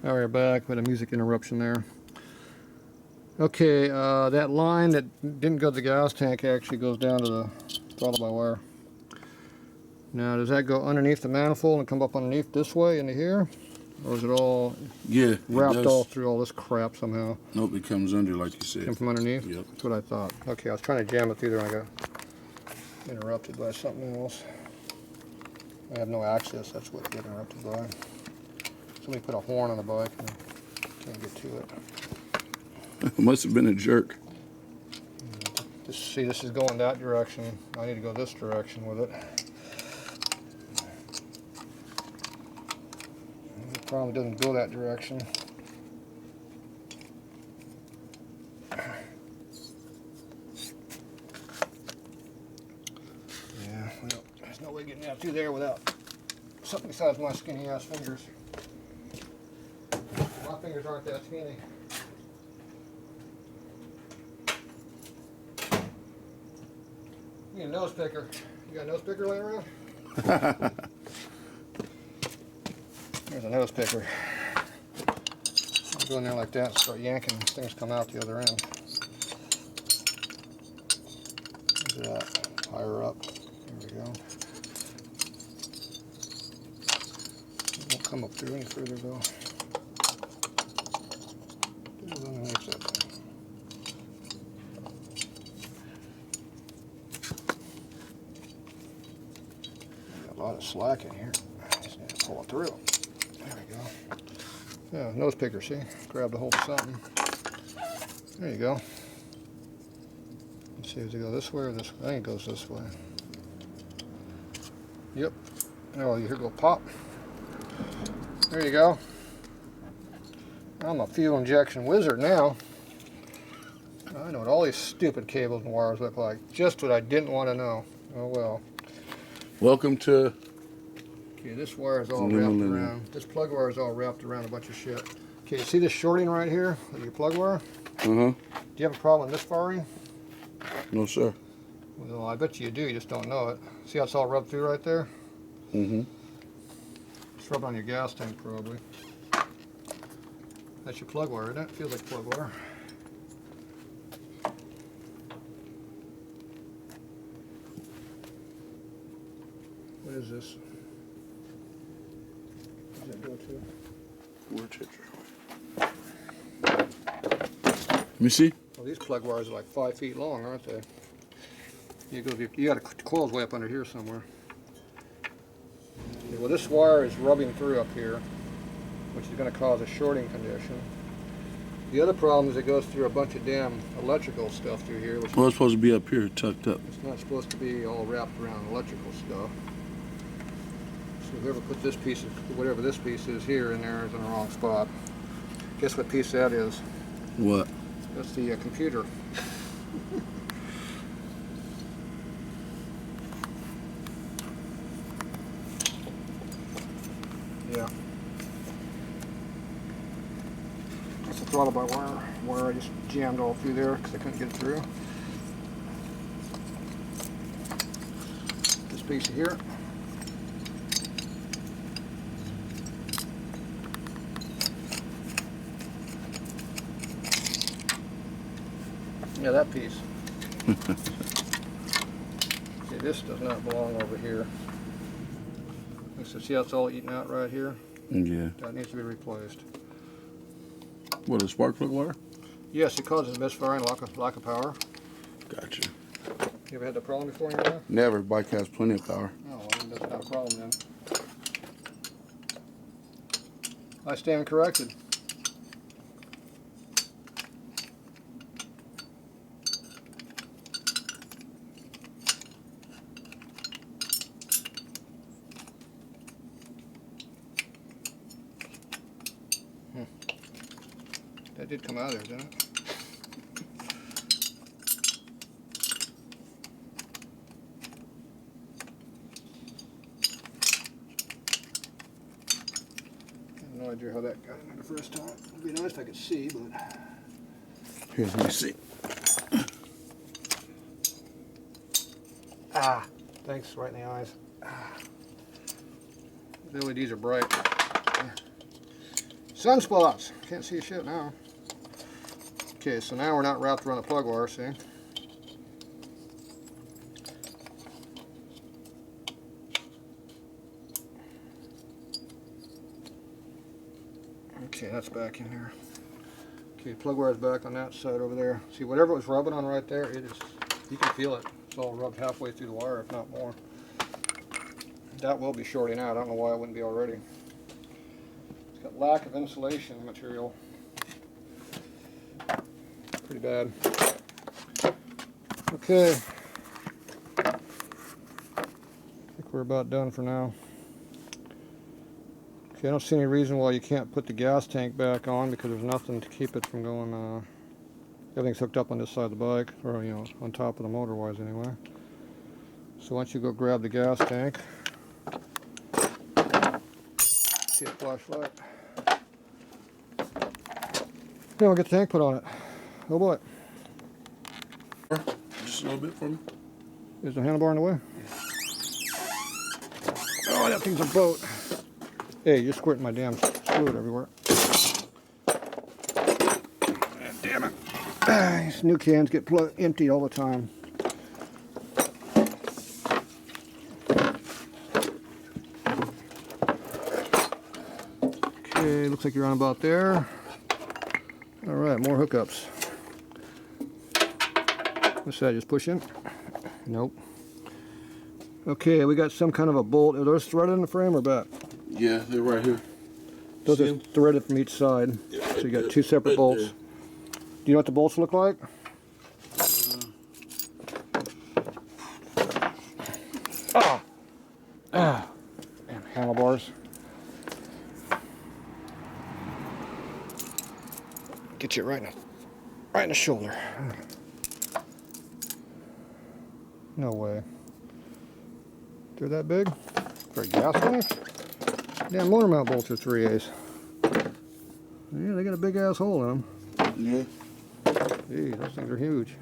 Alright, back with a music interruption there. Okay, that line that didn't go to the gas tank actually goes down to the throttle by wire. Now, does that go underneath the manifold and come up underneath this way into here? Or is it all wrapped all through all this crap somehow? Nope, it comes under like you said. Come from underneath? Yep. That's what I thought. Okay, I was trying to jam it through there and I got interrupted by something else. I have no access, that's what got interrupted by. Somebody put a horn on the bike and can't get to it. It must have been a jerk. Just see, this is going that direction. I need to go this direction with it. The problem doesn't go that direction. Yeah, well, there's no way getting out through there without something besides my skinny ass fingers. My fingers aren't that skinny. You need a nose picker. You got a nose picker laying around? There's a nose picker. I'll go in there like that and start yanking. Things come out the other end. Look at that. Higher up. There we go. It won't come up through any further though. It underneath that thing. A lot of slack in here. Just need to pull it through. There we go. Yeah, nose picker, see? Grab a hold of something. There you go. Let's see, does it go this way or this way? I think it goes this way. Yep. Oh, you hear it go pop. There you go. I'm a fuel injection wizard now. I know what all these stupid cables and wires look like. Just what I didn't want to know. Oh well. Welcome to... Okay, this wire is all wrapped around. This plug wire is all wrapped around a bunch of shit. Okay, see this shorting right here with your plug wire? Uh-huh. Do you have a problem with this firing? No, sir. Well, I bet you do. You just don't know it. See how it's all rubbed through right there? Mm-hmm. It's rubbed on your gas tank, probably. That's your plug wire, isn't it? Feels like plug wire. What is this? What does that go to? Where's it? Let me see. Well, these plug wires are like 5 feet long, aren't they? You got a coil's way up under here somewhere. Okay, well, this wire is rubbing through up here, which is going to cause a shorting condition. The other problem is it goes through a bunch of damn electrical stuff through here. Which Well, it's supposed to be up here, tucked up. It's not supposed to be all wrapped around electrical stuff. So whoever put this piece, whatever this piece is here in there, is in the wrong spot. Guess what piece that is? What? That's the computer. Yeah. That's the throttle by wire I just jammed all through there because I couldn't get it through. This piece here. Yeah, that piece. See, this does not belong over here. So see how it's all eaten out right here? Yeah. That needs to be replaced. What, a spark plug wire? Yes, it causes misfiring, lack of power. Gotcha. You ever had that problem before in your life? Never. Bike has plenty of power. Oh, well, that's not a problem then. I stand corrected. That did come out of there, didn't it? I have no idea how that got in there the first time. It'd be nice if I could see, but... Here, let me see. Ah, thanks, right in the eyes. Ah. The LEDs are bright. Sunspots. Can't see shit now. Okay, so now we're not wrapped around the plug wire, see? Okay, that's back in there. Okay, plug wire's back on that side over there. See, whatever it was rubbing on right there, it is, you can feel it. It's all rubbed halfway through the wire, if not more. That will be shorting out. I don't know why it wouldn't be already. It's got lack of insulation material. Pretty bad. Okay. I think we're about done for now. Okay, I don't see any reason why you can't put the gas tank back on because there's nothing to keep it from going, everything's hooked up on this side of the bike, or, you know, on top of the motor wise anyway. So once you go grab the gas tank, see a flashlight. Then we'll get the tank put on it. Oh boy. Just a little bit for me. Is the handlebar in the way? Oh, that thing's a boat. Hey, you're squirting my damn fluid everywhere. Damn it. These new cans get emptied all the time. Okay, looks like you're on about there. All right, more hookups. What's that, just push in? Nope. Okay, we got some kind of a bolt. Are those threaded in the frame or back? Yeah, they're right here. Those are threaded from each side. Yeah, So you got two separate bolts. there. Do you know what the bolts look like? Oh! Ah! Damn handlebars. Get you right in the shoulder. No way. They're that big? For a gas tank? Damn, motor mount bolts are 3/8. Yeah, they got a big ass hole in them. Yeah. Gee, those things are huge.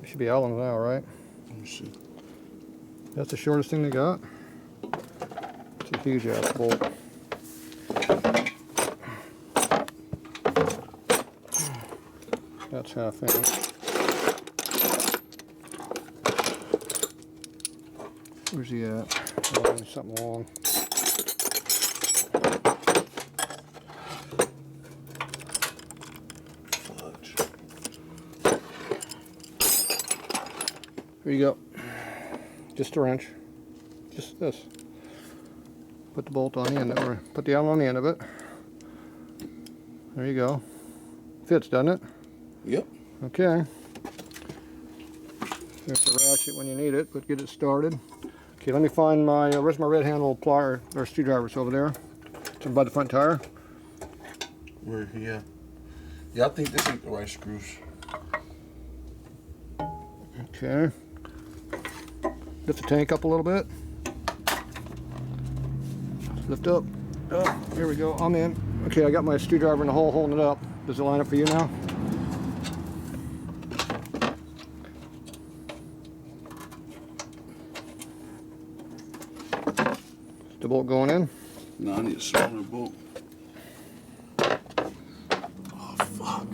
They should be Allen's now, right? Let me see. That's the shortest thing they got. It's a huge ass bolt. That's half inch. Where's he at? Oh, something long. Fudge. Here you go. Just a wrench. Just this. Put the bolt on the end of it, or put the Allen on the end of it. There you go. Fits, doesn't it? Yep. Okay. There's the ratchet when you need it, but get it started. Okay, let me find my, where's my red handle plier, or screwdrivers over there? It's by the front tire. Where? Yeah. Yeah, I think this ain't the right screws. Okay. Lift the tank up a little bit. Lift up. Oh, here we go. I'm in. Okay, I got my screwdriver in the hole holding it up. Does it line up for you now? The bolt going in? No, I need a smaller bolt. Oh, fuck.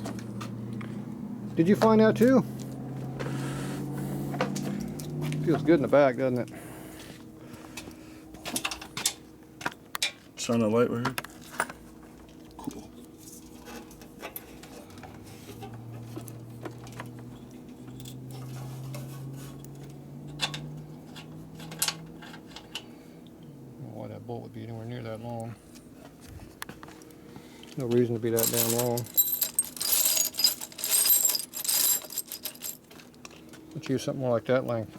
Did you find that too? Feels good in the back, doesn't it? Shine a light right here. Cool. Why that bolt would be anywhere near that long. No reason to be that damn long. Let's use something more like that length.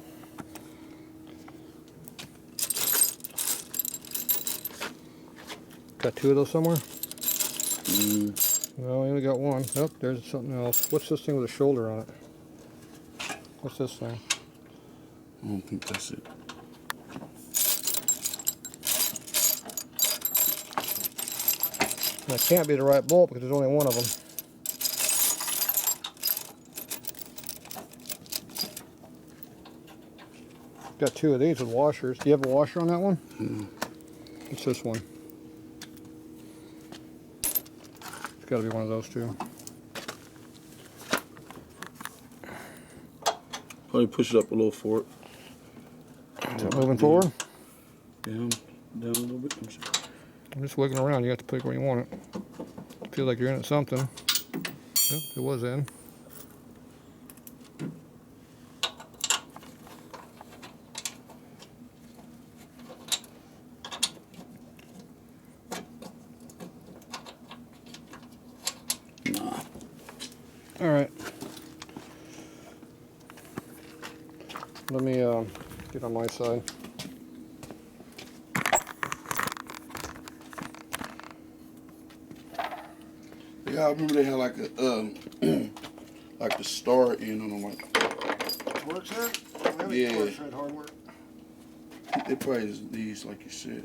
Got two of those somewhere? No, I only got one. Oh, there's something else. What's this thing with a shoulder on it? What's this thing? I don't think that's it. That can't be the right bolt because there's only one of them. Got two of these with washers. Do you have a washer on that one? It's this one. It's got to be one of those two. Probably push it up a little for it. Is it moving forward? Down a little bit. I'm just wiggling around. You have to pick where you want it. Feel like you're in at something. Yep, it was in. Nah. All right. Let me get on my side. Yeah, I remember they had like a like the star in on them. Like, Works here? Yeah. Works right, hard work. they probably is these, like you said.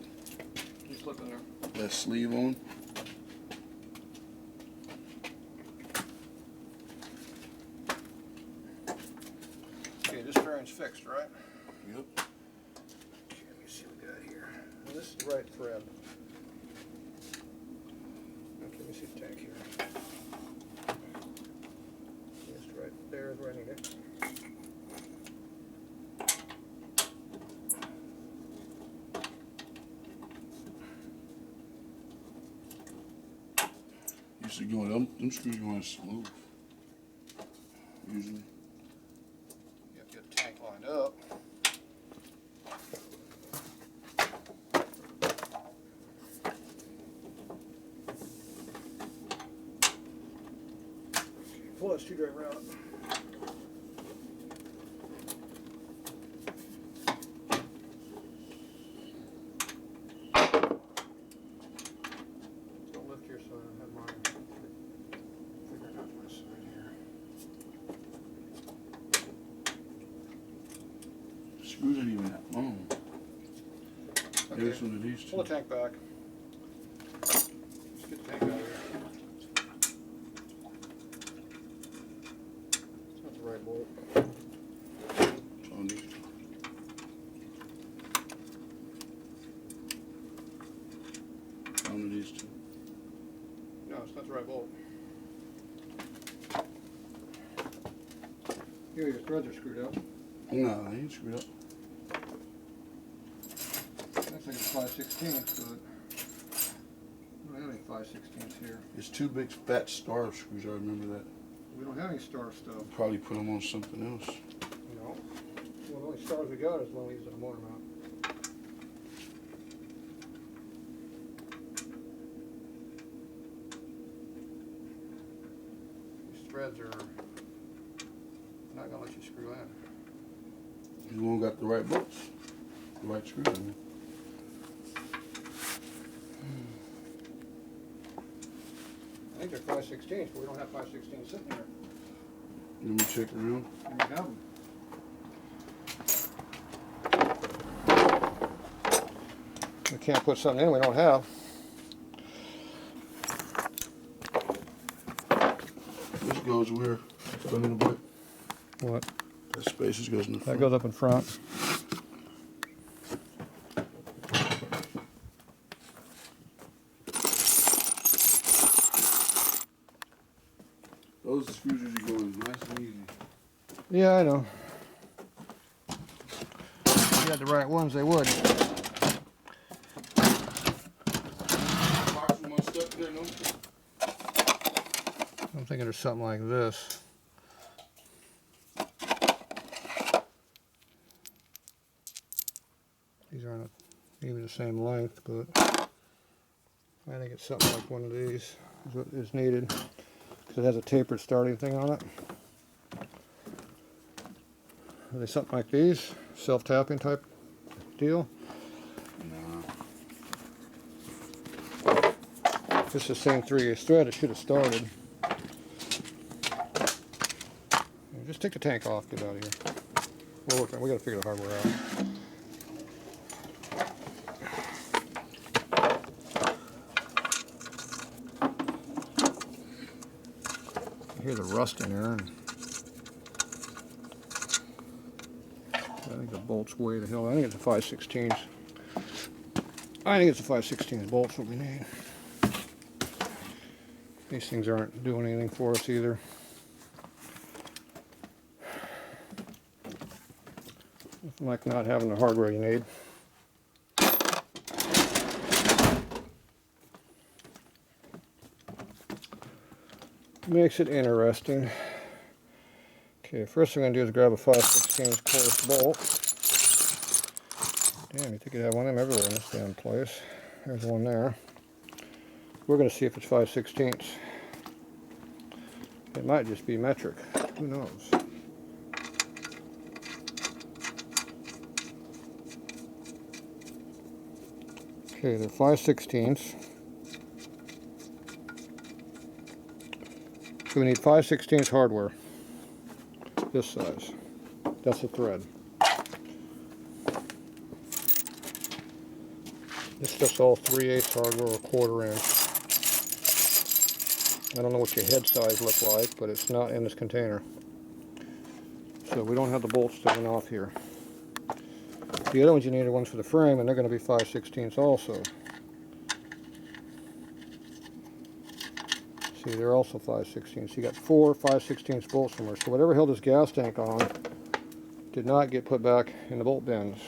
You slip in there. That sleeve on. Okay, this fairing's fixed, right? Yep. Okay, let me see what we got here. Well, this is the right thread. Okay, let me see the tank here. Just right there is where I need it. Usually going, them screws going smooth. Usually. You have to get the tank lined up. Pull that screwdriver out. Don't lift your side, I have mine. Figuring out my side here. Screws ain't even that long. Okay. There's one of these two. Pull the tank back. Let's get the tank out of here. It's not the right bolt. It's on these two. One of these two. No, it's not the right bolt. Here, your threads are screwed up. Nah, they ain't screwed up. Looks like it's 5/16, but we don't have any 5/16 here. It's two big fat star screws, I remember that. We don't have any star stuff. Probably put them on something else. You know, well, the only stars we got is one we use in the motor mount. These threads are not gonna let you screw in. You won't got the right bolts, the right screws in there. I think they're 5/16, but we don't have 5/16 sitting here. Let me check around. We don't have them. We can't put something in we don't have. This goes where? It's in the back. What? That spaces goes in the That front. goes up in front. Those screws usually go in nice and easy. Yeah, I know. If you had the right ones, they would. Box with my stuff there, no? I'm thinking there's something like this. These aren't even the same length, but I think it's something like one of these is what is needed because it has a tapered starting thing on it. Are they something like these? Self-tapping type deal? Nah. If it's the same 3/8 thread, it should have started. Just take the tank off, get out of here. We're working, we gotta figure the hardware out. I hear the rust in there. And I think the bolt's way the hell. I think it's a 5/16. I think it's a 5/16 bolt's what we need. These things aren't doing anything for us either. Nothing like not having the hardware you need. Makes it interesting. Okay, first thing I'm going to do is grab a 5/16 course bolt. Damn, you think you'd have one of them everywhere in this damn place. There's one there. We're going to see if it's 5/16. It might just be metric. Who knows? Okay, they're 5/16. So we need 5/16 hardware. This size. That's a thread. It's just all 3/8 hardware or 1/4 inch. I don't know what your head size look like, but it's not in this container. So we don't have the bolts sticking off here. The other ones you need are ones for the frame, and they're going to be 5/16 also. See, they're also 5/16. So you got 4 5/16 bolts somewhere. So whatever held this gas tank on did not get put back in the bolt bins.